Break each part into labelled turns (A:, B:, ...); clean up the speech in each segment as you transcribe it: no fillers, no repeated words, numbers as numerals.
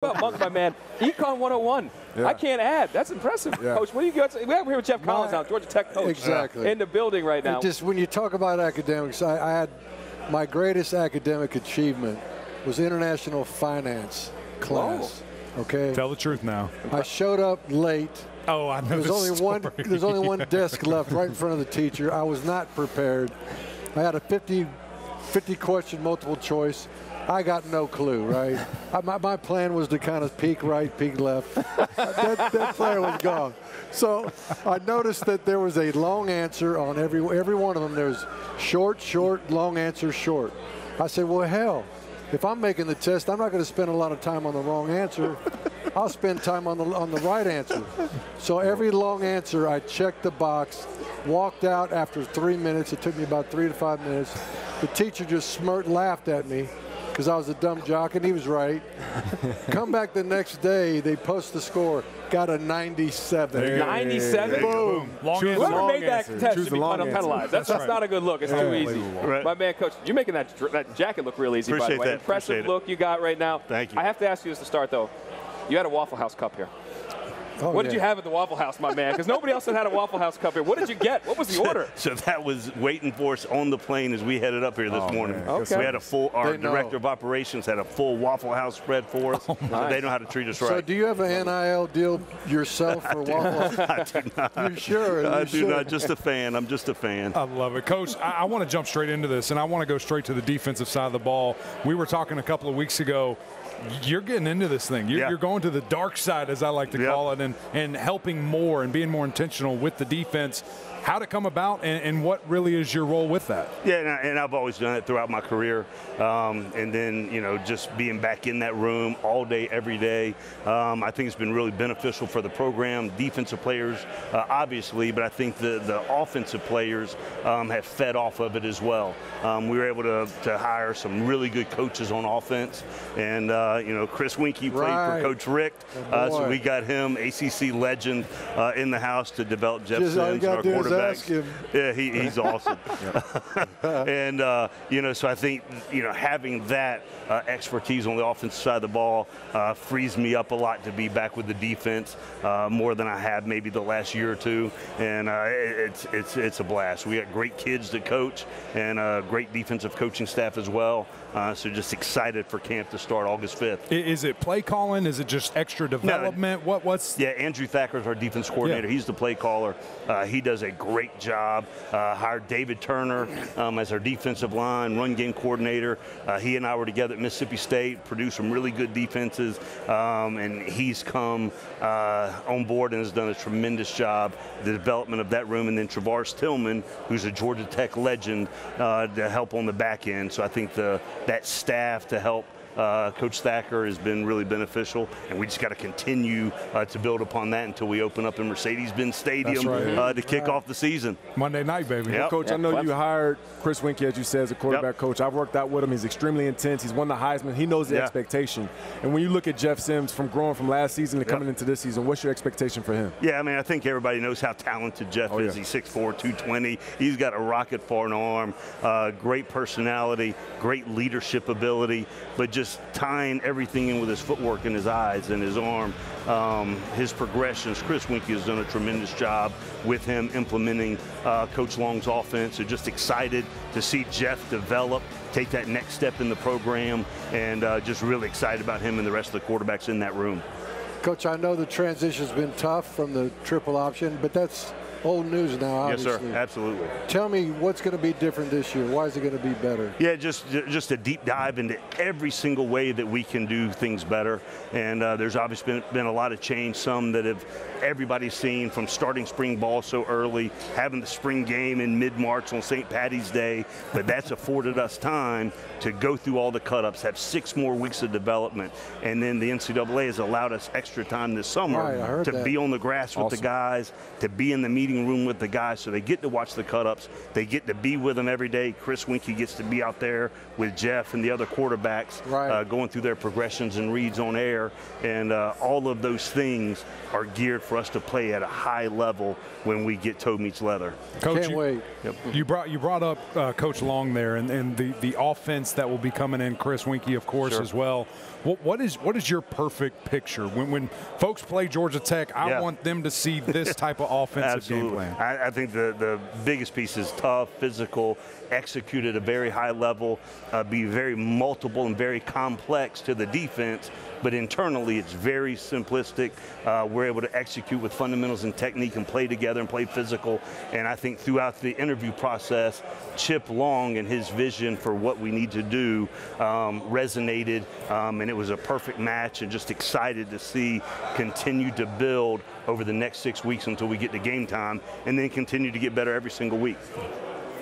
A: Well, Monk, my man, Econ 101. Yeah. I can't add. That's impressive, yeah. Coach. What do you got? We're here with Jeff Collins now, Georgia Tech coach.
B: Exactly.
A: In the building right now.
B: Just when you talk about academics, I had my greatest academic achievement was international finance class. Whoa. Okay.
C: Tell the truth now.
B: I showed up late.
C: Oh, I know.
B: There's only one desk left right in front of the teacher. I was not prepared. I had a 50 question multiple choice. I got no clue, right? My plan was to kind of peek right, peek left. that player was gone. So I noticed that there was a long answer on every one of them. There's short, short, long answer, short. I said, well, hell, if I'm making the test, I'm not going to spend a lot of time on the wrong answer. I'll spend time on the right answer. So every long answer, I checked the box, walked out after 3 minutes. It took me about 3 to 5 minutes. The teacher just smirked, laughed at me, because I was a dumb jock, and he was right. Come back the next day, they post the score, got a 97.
A: 97?
B: Boom.
A: Whoever made that test should be penalized. That's not a good look. It's too easy. Right. My man, Coach, you're making that jacket look real easy, by the way.
D: That.
A: Impressive look you got right now.
D: Thank you.
A: I have to ask you this to start, though. You had a Waffle House cup here.
B: Oh,
A: what did you have at the Waffle House, my man? Because nobody else had a Waffle House cup here. What did you get? What was the order?
D: So that was waiting for us on the plane as we headed up here this morning.
A: Okay.
D: We had our director of operations had a full Waffle House spread for us.
A: Nice.
D: They know how to treat us right.
B: So do you have an NIL deal yourself for Waffle House?
D: I do not.
B: You sure?
D: I do not. Just a fan. I'm just a fan.
C: I love it. Coach, I want to jump straight into this, and I want to go straight to the defensive side of the ball. We were talking a couple of weeks ago. You're getting into this thing. You're going to the dark side, as I like to call it, and helping more and being more intentional with the defense. How to come about and what really is your role with that?
D: Yeah, and I've always done it throughout my career. And then, just being back in that room all day, every day, I think it's been really beneficial for the program. Defensive players, obviously, but I think the offensive players have fed off of it as well. We were able to hire some really good coaches on offense. And, Chris Winkie played for Coach Rick. So we got him, ACC legend, in the house to develop Jeff Sims, our quarterback. Yeah, he's awesome. And, so I think, having that expertise on the offensive side of the ball frees me up a lot to be back with the defense more than I have maybe the last year or two. And it's a blast. We got great kids to coach and a great defensive coaching staff as well. So just excited for camp to start August 5th.
C: Is it play calling? Is it just extra development?
D: No,
C: what's?
D: Yeah, Andrew Thacker's our defense coordinator. Yeah. He's the play caller. He does a great job. Hired David Turner as our defensive line, run game coordinator. He and I were together at Mississippi State, produced some really good defenses, and he's come on board and has done a tremendous job, the development of that room. And then Travaris Tillman, who's a Georgia Tech legend, to help on the back end. So I think that staff to help Coach Thacker has been really beneficial, and we just got to continue to build upon that until we open up in Mercedes-Benz Stadium to kick off the season.
C: Monday night, baby.
E: Well, Coach, I know you hired Chris Winkie, as you said, as a quarterback coach. I've worked out with him. He's extremely intense. He's won the Heisman. He knows the expectation. And when you look at Jeff Sims from growing from last season to coming into this season, what's your expectation for him?
D: Yeah, I mean, I think everybody knows how talented Jeff is. He's 6'4", 220. He's got a rocket for an arm, great personality, great leadership ability, but just tying everything in with his footwork and his eyes and his arm, his progressions. Chris Winkie has done a tremendous job with him implementing Coach Long's offense. So just excited to see Jeff develop, take that next step in the program, and just really excited about him and the rest of the quarterbacks in that room.
B: Coach, I know the transition's been tough from the triple option, but that's old news now, obviously.
D: Yes, sir. Absolutely.
B: Tell me what's going to be different this year. Why is it going to be better?
D: Yeah, just a deep dive into every single way that we can do things better. And there's obviously been a lot of change, some that have everybody's seen, from starting spring ball so early, having the spring game in mid-March on St. Patty's Day. But that's afforded us time to go through all the cut-ups, have 6 more weeks of development. And then the NCAA has allowed us extra time this summer to be on the grass with the guys, to be in the media meeting room with the guys, so they get to watch the cut-ups. They get to be with them every day. Chris Winkie gets to be out there with Jeff and the other quarterbacks, going through their progressions and reads on air. And all of those things are geared for us to play at a high level when we get toe meets leather.
C: Coach,
B: Can't wait.
C: You brought up Coach Long there, and the offense that will be coming in. Chris Winkie, of course, as well. What is your perfect picture when folks play Georgia Tech? I want them to see this type of offensive game plan.
D: I think the biggest piece is tough, physical, execute at a very high level, be very multiple and very complex to the defense, but internally it's very simplistic. We're able to execute with fundamentals and technique and play together and play physical. And I think throughout the interview process, Chip Long and his vision for what we need to do resonated, and it was a perfect match, and just excited to see continue to build over the next 6 weeks until we get to game time, and then continue to get better every single week.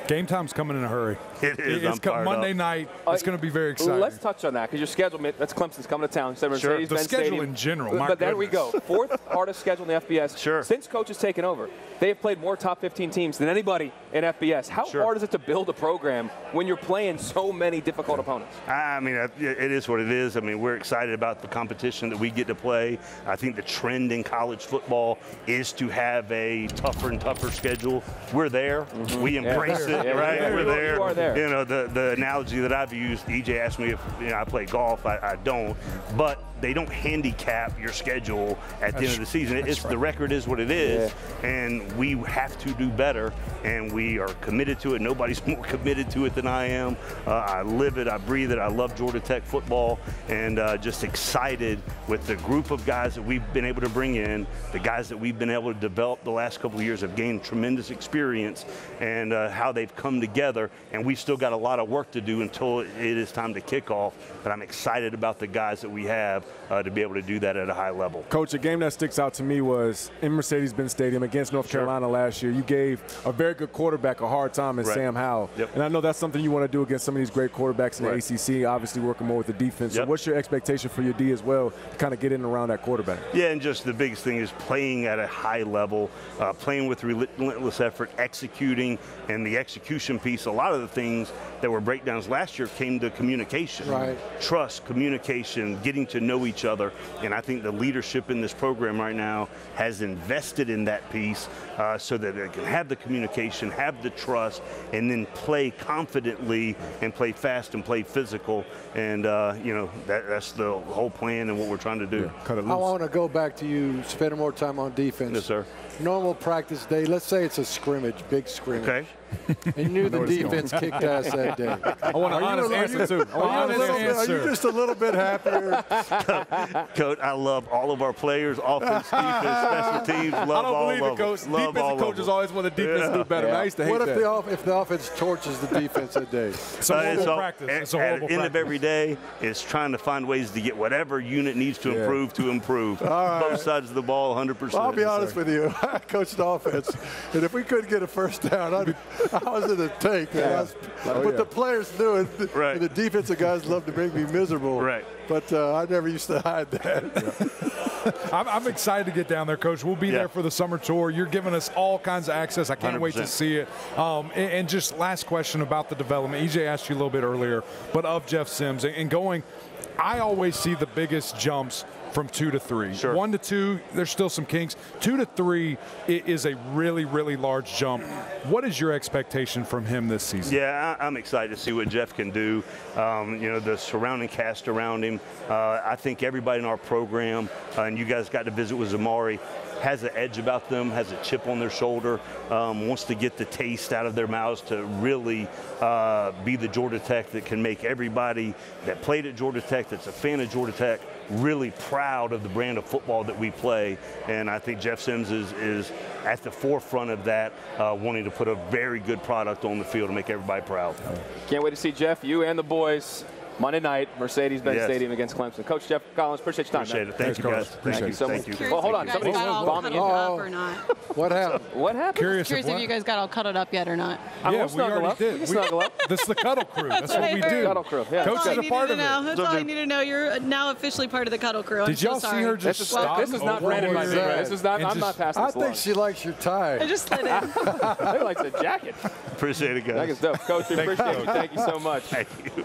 C: Game time's coming in a hurry.
D: It is.
C: It's Monday night. It's going to be very exciting.
A: Let's touch on that, because your schedule, that's Clemson's coming to town.
C: Sure. The schedule in general.
A: But there we go. Fourth hardest schedule in the FBS.
D: Sure.
A: Since Coach has taken over, they have played more top 15 teams than anybody in FBS. How hard is it to build a program when you're playing so many difficult opponents?
D: I mean, it is what it is. I mean, we're excited about the competition that we get to play. I think the trend in college football is to have a tougher and tougher schedule. We're there. We embrace it, right? We're there.
A: You are there.
D: You know, the analogy that I've used, EJ asked me if I play golf. I don't. But they don't handicap your schedule at the end of the season. The record is what it is, and we have to do better, and we are committed to it. Nobody's more committed to it than I am. I live it, I breathe it. I love Georgia Tech football, and just excited with the group of guys that we've been able to bring in. The guys that we've been able to develop the last couple of years have gained tremendous experience, and how they've come together, and we've still got a lot of work to do until it is time to kick off, but I'm excited about the guys that we have to be able to do that at a high level.
E: Coach, a game that sticks out to me was in Mercedes-Benz Stadium against North Carolina last year. You gave a very good quarterback a hard time in Sam Howell. And I know that's something you want to do against some of these great quarterbacks in the ACC, obviously working more with the defense. So what's your expectation for your D as well to kind of get in and around that quarterback?
D: Yeah, and just the biggest thing is playing at a high level, playing with relentless effort, executing, and the execution piece. A lot of the things that were breakdowns last year came to communication. Trust, communication, getting to know each other, and I think the leadership in this program right now has invested in that piece so that they can have the communication, have the trust, and then play confidently and play fast and play physical, and you know, that's the whole plan and what we're trying to do.
B: I want to go back to you spending more time on defense.
D: Yes, sir.
B: Normal practice day, let's say it's a scrimmage, big scrimmage. Okay. And you knew the defense kicked ass that day.
E: I want an honest answer, too.
B: Are you just a little bit happier?
D: Coach, I love all of our players, offense, defense, special teams, love all of them.
E: I don't believe it, Coach. Defensive coaches always want the defense to do better. I used to hate that.
B: What if the offense torches the defense that day?
C: It's a horrible practice. It's a horrible
D: practice. At the end of every day, it's trying to find ways to get whatever unit needs to improve to improve. Both sides of the ball, 100%.
B: I'll be honest with you. I coached offense, and if we couldn't get a first down, I was in the tank. But the players knew it. And the defensive guys love to make me miserable. But I never used to hide that.
C: I'm excited to get down there, Coach. We'll be there for the summer tour. You're giving us all kinds of access. I can't 100%. Wait to see it. And just last question about the development. EJ asked you a little bit earlier, but of Jeff Sims and going, I always see the biggest jumps from 2 to 3. 1 to 2, there's still some kinks. 2 to 3 is a really, really large jump. What is your expectation from him this season?
D: Yeah, I'm excited to see what Jeff can do. You know, the surrounding cast around him. I think everybody in our program, and you guys got to visit with Zamari, has an edge about them, has a chip on their shoulder, wants to get the taste out of their mouths to really be the Georgia Tech that can make everybody that played at Georgia Tech, that's a fan of Georgia Tech, really proud of the brand of football that we play. And I think Jeff Sims is at the forefront of that, wanting to put a very good product on the field to make everybody proud.
A: Can't wait to see Jeff, you and the boys, Monday night, Mercedes-Benz
D: Yes.
A: Stadium against Clemson. Coach Jeff Collins, appreciate your time.
D: Appreciate
A: man.
D: it. Thank you, guys.
C: Appreciate
A: Thank you so much.
D: Thank you.
A: Well, hold on.
F: If you guys
A: Somebody's
F: got all
A: bombing
F: cuddled
A: you.
F: up or not.
B: What happened?
A: What happened?
C: Curious
F: Curious if you guys got all cuddled up yet or not.
A: We'll
C: we
A: snuggle
C: already
A: up.
C: did.
A: We can snuggle up.
C: This is the cuddle crew. That's what we
F: I heard.
C: do.
A: Cuddle crew, yeah.
C: Coach
F: That's all
C: is
F: I
C: a part
F: needed
C: of
F: to know.
C: it.
F: That's all I need to know. You're now officially part of the cuddle crew. I'm
C: Did
F: so
C: y'all see
F: sorry.
C: her just
A: This
C: stop?
A: is not
C: over
A: branded by
C: here
A: me.
B: that?
A: This is not.
C: And
A: I'm
C: just-
A: not passing
B: I
A: this along.
B: think she likes your tie.
F: I just slid in.
A: He likes a jacket.
D: Appreciate it, guys.
A: That is dope. Coach, we appreciate it. Thank you so much.
D: Thank you.